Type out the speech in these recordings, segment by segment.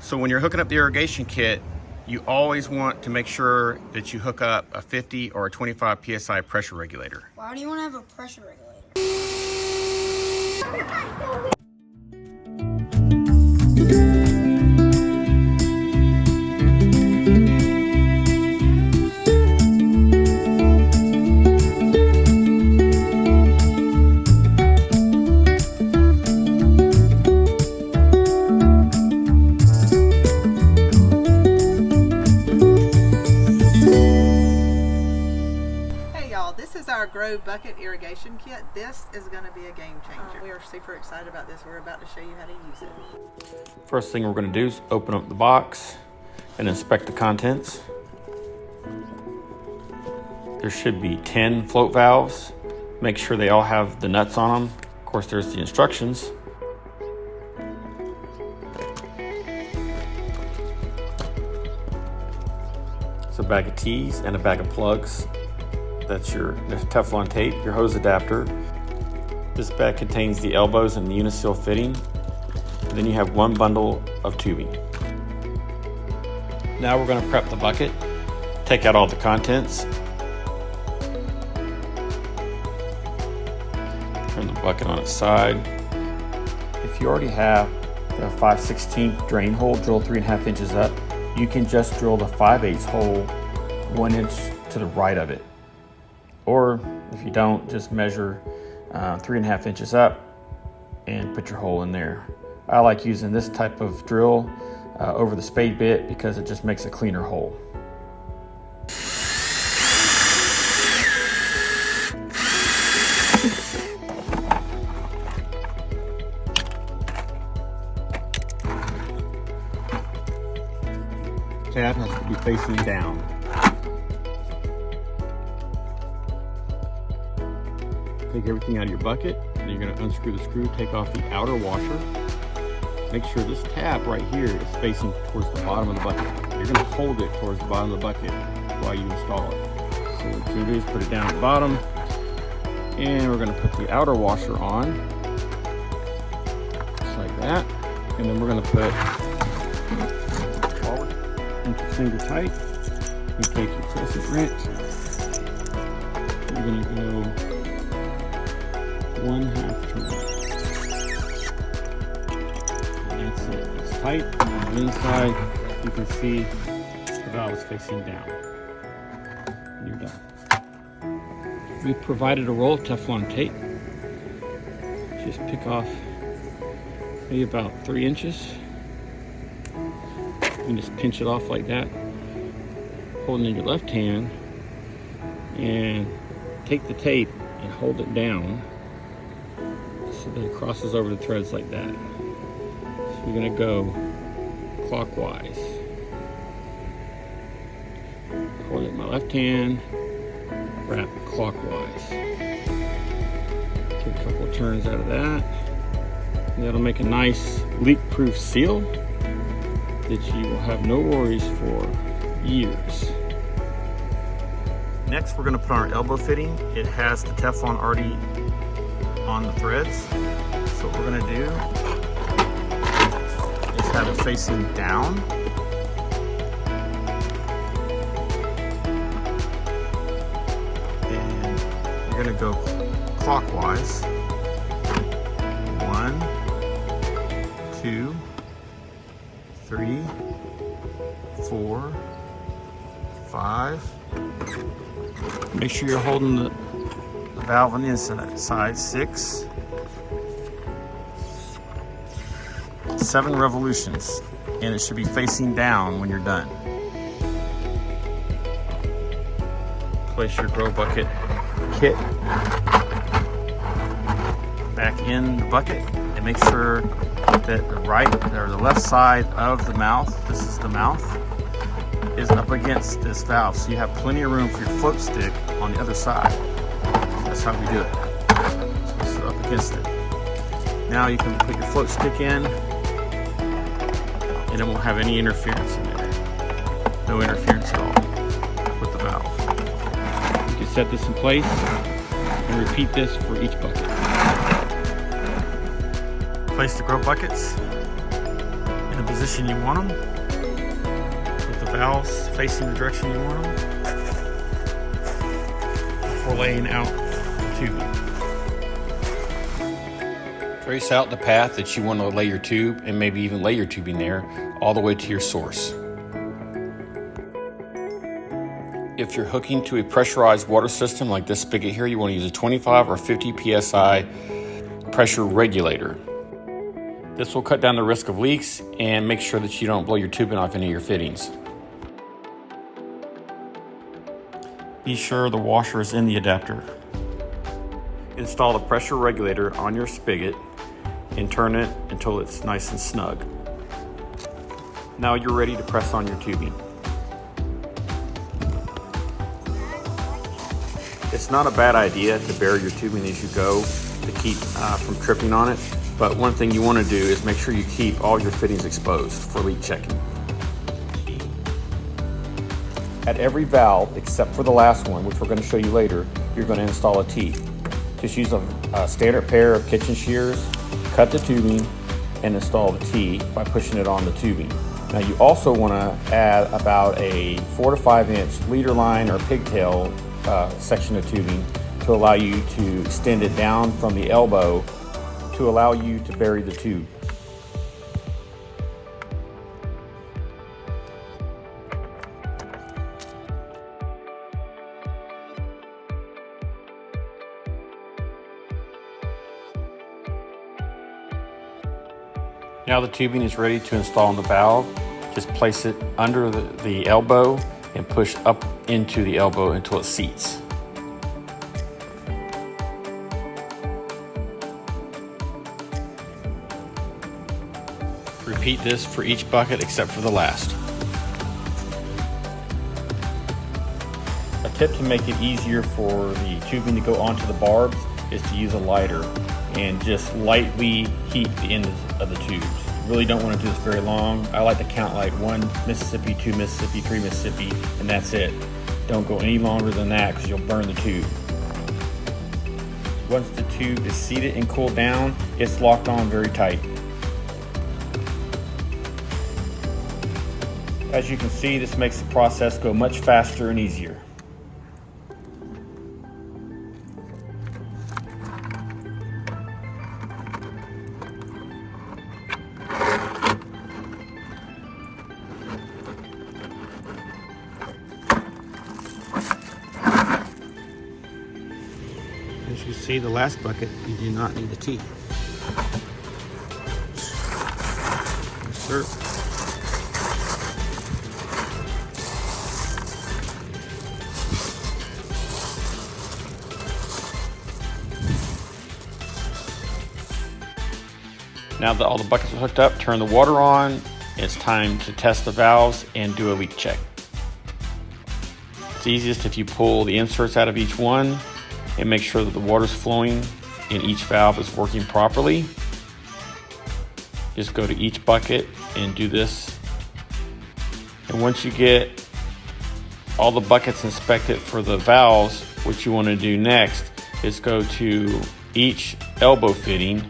So when you're hooking up the irrigation kit, you always want to make sure that you hook up a 50 or a 25 PSI pressure regulator. Why do you want to have a pressure regulator? This is our GroBucket irrigation kit. This is going to be a game changer. We are super excited about this. We're about to show you how to use it. First thing we're going to do is open up the box and inspect the contents. There should be 10 float valves. Make sure they all have the nuts on them. Of course, there's the instructions. It's a bag of tees and a bag of plugs. That's your Teflon tape, your hose adapter. This bag contains the elbows and the uniseal fitting. And then you have one bundle of tubing. Now we're going to prep the bucket. Take out all the contents. Turn the bucket on its side. If you already have the 5/16 drain hole drilled 3.5 inches up, you can just drill the 5/8 hole 1 inch to the right of it. Or if you don't, just measure 3.5 inches up and put your hole in there. I like using this type of drill over the spade bit because it just makes a cleaner hole. Tab has to be facing down. Take everything out of your bucket, and you're going to unscrew the screw, take off the outer washer. Make sure this tab right here is facing towards the bottom of the bucket. You're going to hold it towards the bottom of the bucket while you install it. So what you're going to do is put it down at the bottom, and we're going to put the outer washer on, just like that. And then we're going to put forward into finger tight. You take your crescent wrench. You're going to go 1/2 turn. And that's it. It's tight. On the inside, you can see the valve is facing down. And you're done. We provided a roll of Teflon tape. Just pick off maybe about 3 inches. You can just pinch it off like that. Hold it in your left hand and take the tape and hold it down so that it crosses over the threads like that. So we're going to go clockwise. Hold it in my left hand, wrap clockwise. Take a couple of turns out of that. And that'll make a nice leak-proof seal that you will have no worries for years. Next, we're going to put on our elbow fitting. It has the Teflon already on the threads. So what we're going to do is have it facing down. And you're going to go clockwise. 1, 2, 3, 4, 5. Make sure you're holding the valve on the inside. 6, 7 revolutions, and it should be facing down when you're done. Place your GroBucket kit back in the bucket and make sure that the right or the left side of the mouth, this is the mouth, is up against this valve, so you have plenty of room for your float stick on the other side. That's how we do it. So this is up against it. Now you can put your float stick in, and it won't have any interference in there. No interference at all with the valve. You can set this in place and repeat this for each bucket. Place the GroBuckets in the position you want them, with the valves facing the direction you want them, before laying out the tubing. Trace out the path that you want to lay your tube, and maybe even lay your tubing there all the way to your source. If you're hooking to a pressurized water system like this spigot here, you want to use a 25 or 50 psi pressure regulator. This will cut down the risk of leaks and make sure that you don't blow your tubing off any of your fittings. Be sure the washer is in the adapter. Install the pressure regulator on your spigot and turn it until it's nice and snug. Now you're ready to press on your tubing. It's not a bad idea to bury your tubing as you go to keep from tripping on it, but one thing you want to do is make sure you keep all your fittings exposed for leak checking. At every valve, except for the last one, which we're going to show you later, you're going to install a T. Just use a standard pair of kitchen shears, cut the tubing, and install the T by pushing it on the tubing. Now you also want to add about a 4 to 5 inch leader line or pigtail section of tubing to allow you to extend it down from the elbow to allow you to bury the tube. Now the tubing is ready to install in the valve. Just place it under the elbow and push up into the elbow until it seats. Repeat this for each bucket except for the last. A tip to make it easier for the tubing to go onto the barbs is to use a lighter and just lightly heat the ends of the tubes. You really don't want to do this very long. I like to count like 1 Mississippi, 2 Mississippi, 3 Mississippi, and that's it. Don't go any longer than that because you'll burn the tube. Once the tube is seated and cooled down, it's locked on very tight. As you can see, this makes the process go much faster and easier. As you see, the last bucket, you do not need the T. Yes, sir. Now that all the buckets are hooked up, turn the water on. It's time to test the valves and do a leak check. It's easiest if you pull the inserts out of each one and make sure that the water's flowing and each valve is working properly. Just go to each bucket and do this. And once you get all the buckets inspected for the valves, what you want to do next is go to each elbow fitting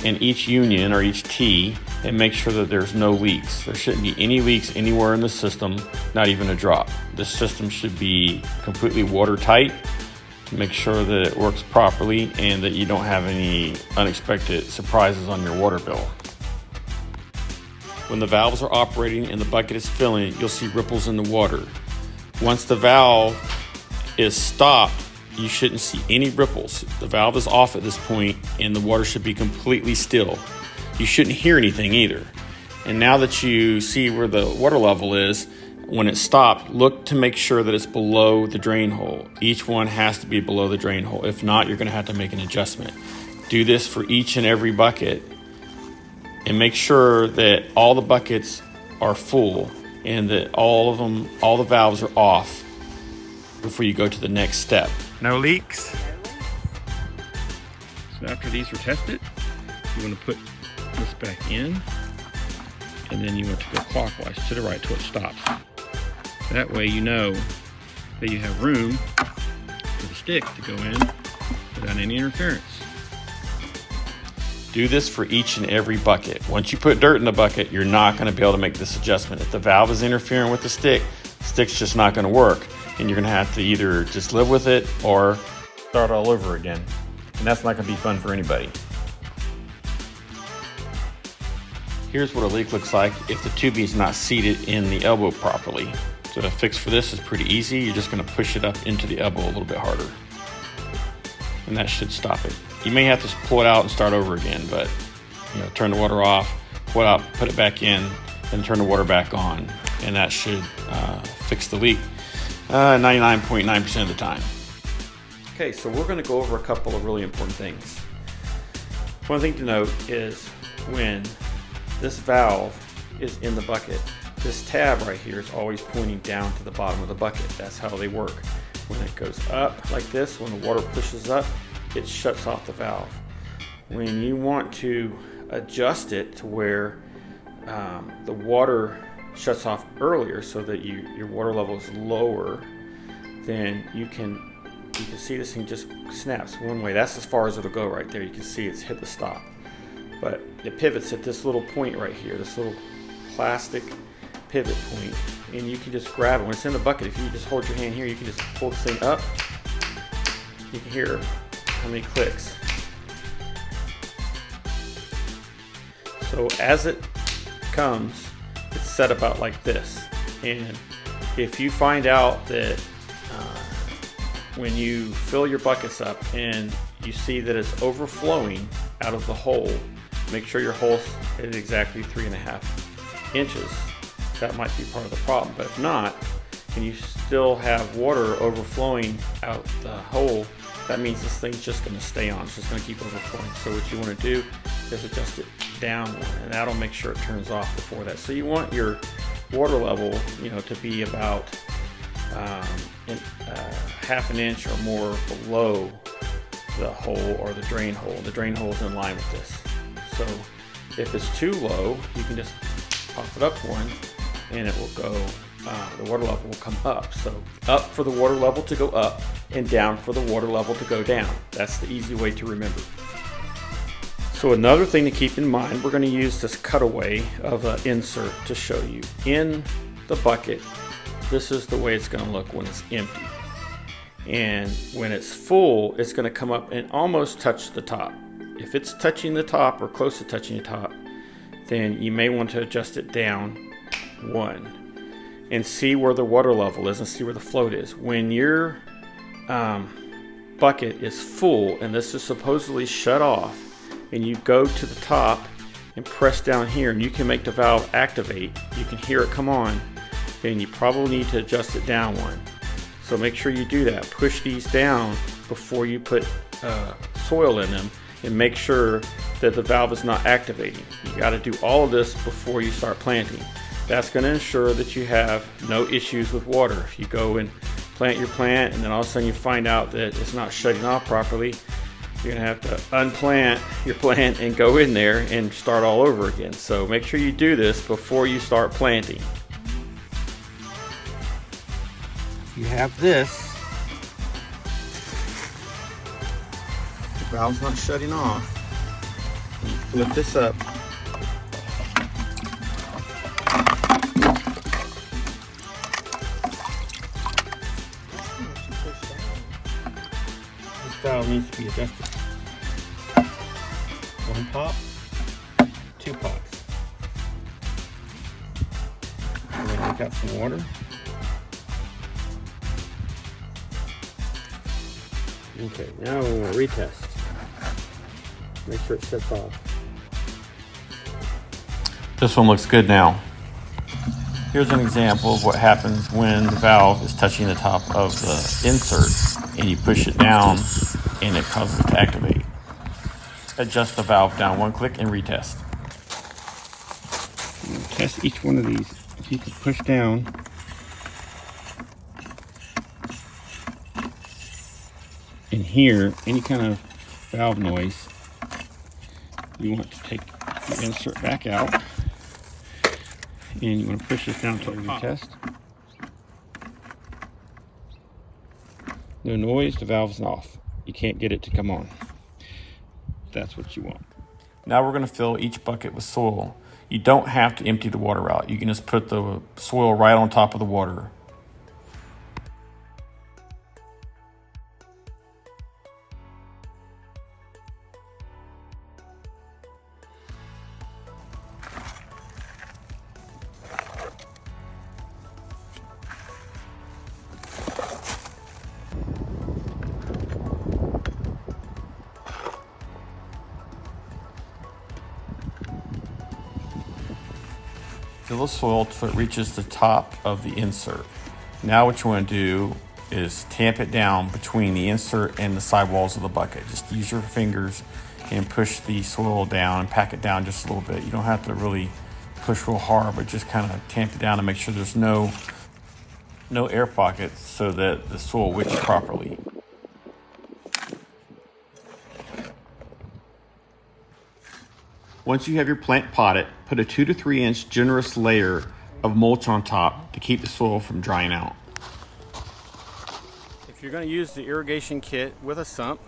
and each union or each T and make sure that there's no leaks. There shouldn't be any leaks anywhere in the system, not even a drop. This system should be completely watertight to make sure that it works properly and that you don't have any unexpected surprises on your water bill. When the valves are operating and the bucket is filling, you'll see ripples in the water. Once the valve is stopped, you shouldn't see any ripples. The valve is off at this point and the water should be completely still. You shouldn't hear anything either. And now that you see where the water level is, when it stopped, look to make sure that it's below the drain hole. Each one has to be below the drain hole. If not, you're going to have to make an adjustment. Do this for each and every bucket and make sure that all the buckets are full and that all the valves are off before you go to the next step. No leaks. So after these are tested, you want to put this back in, and then you want to go clockwise to the right till it stops. That way you know that you have room for the stick to go in without any interference. Do this for each and every bucket. Once you put dirt in the bucket, you're not going to be able to make this adjustment. If the valve is interfering with the stick's just not going to work. And you're going to have to either just live with it or start all over again. And that's not going to be fun for anybody. Here's what a leak looks like if the tubing is not seated in the elbow properly. So the fix for this is pretty easy. You're just going to push it up into the elbow a little bit harder. And that should stop it. You may have to pull it out and start over again, but turn the water off, pull it out, put it back in, and turn the water back on. And that should fix the leak 99.9% of the time. Okay, so we're going to go over a couple of really important things. One thing to note is when this valve is in the bucket, this tab right here is always pointing down to the bottom of the bucket. That's how they work. When it goes up like this, when the water pushes up, it shuts off the valve. When you want to adjust it to where the water shuts off earlier so that your water level is lower, then you can see this thing just snaps one way. That's as far as it'll go right there. You can see it's hit the stop. But it pivots at this little point right here, this little plastic pivot point, and you can just grab it. When it's in the bucket, if you just hold your hand here, you can just pull this thing up. You can hear how many clicks. So as it comes, it's set about like this. And if you find out that when you fill your buckets up and you see that it's overflowing out of the hole, make sure your hole's at exactly 3.5 inches. That might be part of the problem. But if not, and you still have water overflowing out the hole, that means this thing's just going to stay on. It's just going to keep overflowing. So what you want to do is adjust it down, and that'll make sure it turns off before that. So you want your water level, to be about half an inch or more below the hole or the drain hole. The drain hole is in line with this. So if it's too low, you can just pop it up one, and it will go. The water level will come up. So up for the water level to go up, and down for the water level to go down. That's the easy way to remember. So another thing to keep in mind, we're going to use this cutaway of an insert to show you. In the bucket, this is the way it's going to look when it's empty. And when it's full, it's going to come up and almost touch the top. If it's touching the top or close to touching the top, then you may want to adjust it down one and see where the water level is and see where the float is. When your bucket is full and this is supposedly shut off, and you go to the top and press down here, and you can make the valve activate, you can hear it come on, then you probably need to adjust it down one. So make sure you do that. Push these down before you put soil in them, and make sure that the valve is not activating. You got to do all of this before you start planting. That's going to ensure that you have no issues with water. If you go and plant your plant and then all of a sudden you find out that it's not shutting off properly, you're going to have to unplant your plant and go in there and start all over again. So make sure you do this before you start planting. You have this. The valve's not shutting off. You flip this up. This valve needs to be adjusted. One pop, two pops. I'm going to take out some water. Okay, now we want to retest. Make sure it shuts off. This one looks good now. Here's an example of what happens when the valve is touching the top of the insert and you push it down and it causes it to activate. Adjust the valve down one click and retest. Test each one of these. If you can push down, and hear any kind of valve noise, you want to take the insert back out, and you want to push this down to retest. No noise, the valve's off. You can't get it to come on. That's what you want. Now we're going to fill each bucket with soil. You don't have to empty the water out. You can just put the soil right on top of the water. Fill the soil till it reaches the top of the insert. Now what you want to do is tamp it down between the insert and the sidewalls of the bucket. Just use your fingers and push the soil down and pack it down just a little bit. You don't have to really push real hard, but just kind of tamp it down and make sure there's no air pockets so that the soil wicks properly. Once you have your plant potted, put a 2 to 3 inch generous layer of mulch on top to keep the soil from drying out. If you're going to use the irrigation kit with a sump,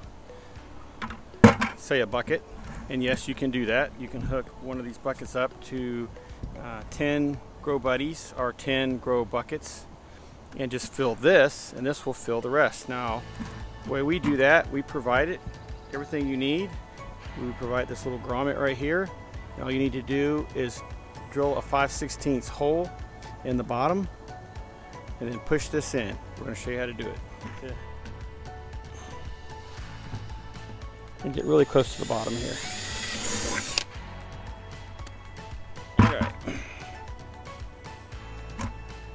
say a bucket, and yes, you can do that. You can hook one of these buckets up to 10 GroBuddies or 10 GroBuckets and just fill this, and this will fill the rest. Now, the way we do that, we provide it everything you need. We provide this little grommet right here. And all you need to do is drill a 5/16 hole in the bottom and then push this in. We're going to show you how to do it. Okay. And get really close to the bottom here. Okay.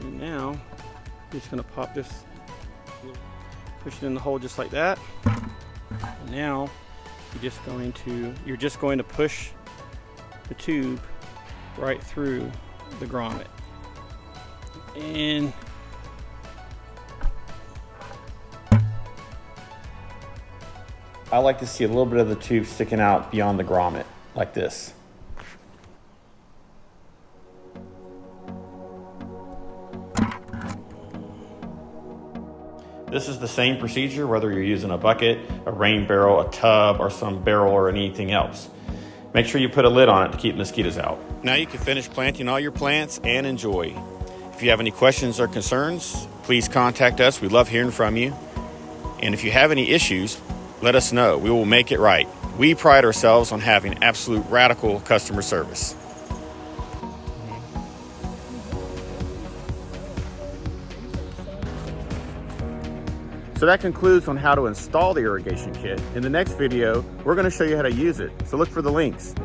And now, you're just going to pop this, push it in the hole just like that. And now, you're just going to push the tube right through the grommet. And I like to see a little bit of the tube sticking out beyond the grommet, like this. This is the same procedure whether you're using a bucket, a rain barrel, a tub, or some barrel or anything else. Make sure you put a lid on it to keep mosquitoes out. Now you can finish planting all your plants and enjoy. If you have any questions or concerns, please contact us. We love hearing from you. And if you have any issues, let us know. We will make it right. We pride ourselves on having absolute radical customer service. So that concludes on how to install the irrigation kit. In the next video, we're going to show you how to use it. So look for the links.